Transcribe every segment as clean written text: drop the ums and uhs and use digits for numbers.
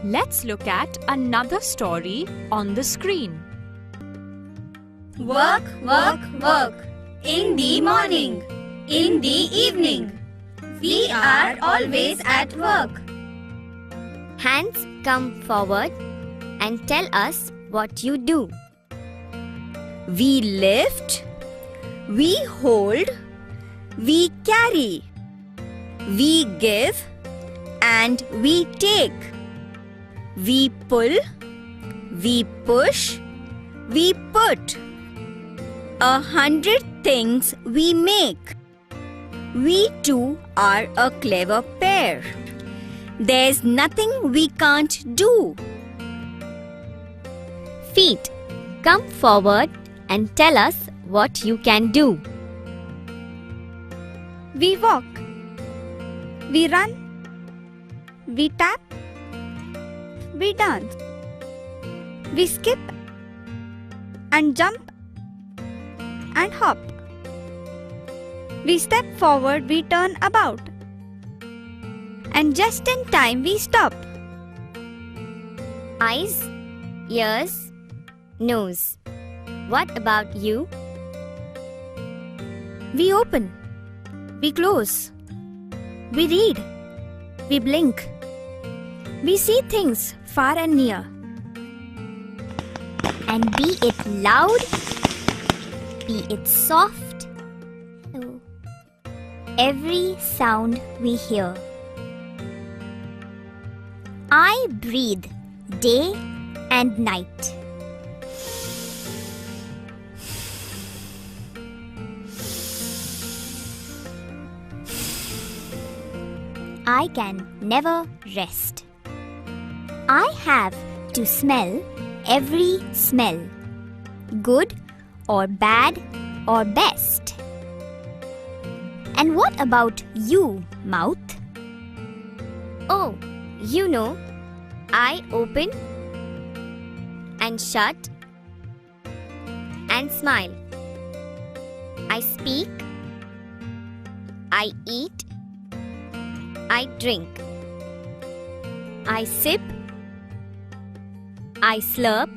Let's look at another story on the screen. Work, work, work. In the morning, in the evening, we are always at work. Hands come forward and tell us what you do. We lift, we hold, we carry, we give and we take. We pull, we push, we put. 100 things we make. We two are a clever pair. There's nothing we can't do. Feet, come forward and tell us what you can do. We walk, we run, we tap, we dance, we skip and jump and hop. We step forward, we turn about, and just in time we stop. Eyes, ears, nose. What about you? We open, we close, we read, we blink. We see things far and near. And be it loud, be it soft, every sound we hear. I breathe day and night. I can never rest. I have to smell every smell, good or bad or best. And what about you, mouth? Oh, you know, I open and shut and smile. I speak, I eat, I drink, I sip, I slurp,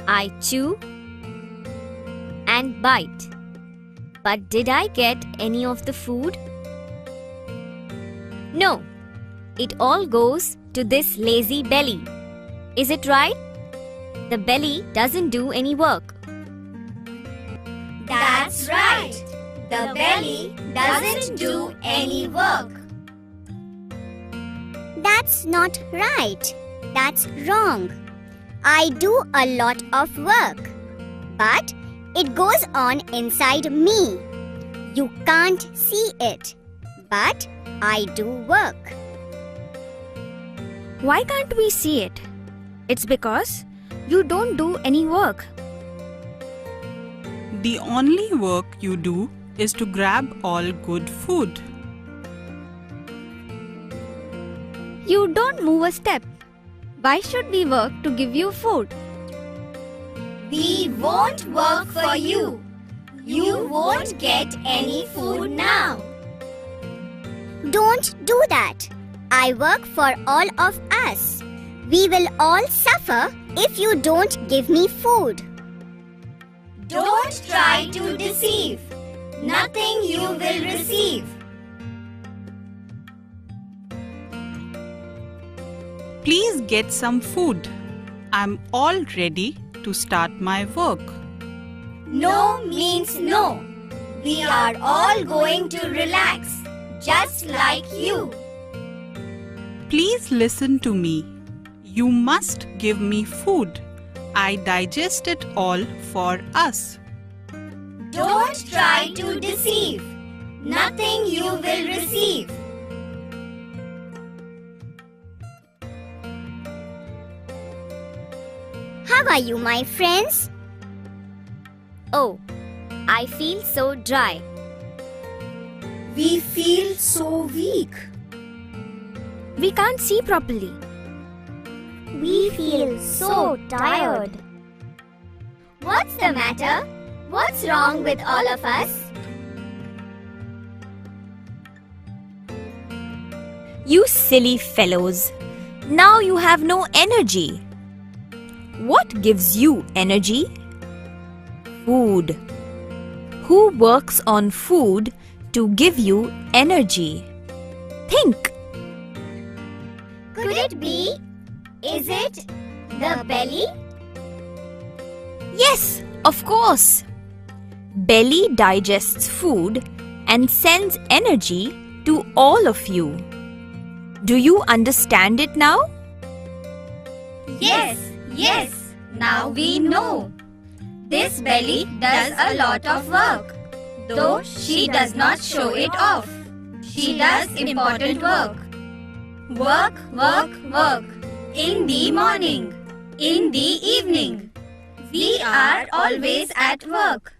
I chew and bite. But did I get any of the food? No, it all goes to this lazy belly. Is it right? The belly doesn't do any work. That's right. The belly doesn't do any work. That's not right. That's wrong. I do a lot of work, but it goes on inside me. You can't see it, but I do work. Why can't we see it? It's because you don't do any work. The only work you do is to grab all good food. You don't move a step. Why should we work to give you food? We won't work for you. You won't get any food now. Don't do that. I work for all of us. We will all suffer if you don't give me food. Don't try to deceive. Nothing you will receive. Please get some food. I'm all ready to start my work. No means no. We are all going to relax, just like you. Please listen to me. You must give me food. I digest it all for us. Don't try to deceive. Nothing you will receive. How are you, my friends? Oh, I feel so dry. We feel so weak. We can't see properly. We feel so tired. What's the matter? What's wrong with all of us? You silly fellows. Now you have no energy. What gives you energy? Food. Who works on food to give you energy? Think. Could it be? Is it the belly? Yes, of course. Belly digests food and sends energy to all of you. Do you understand it now? Yes, yes, now we know. This belly does a lot of work, though she does not show it off. She does important work. Work, work, work. In the morning, in the evening. We are always at work.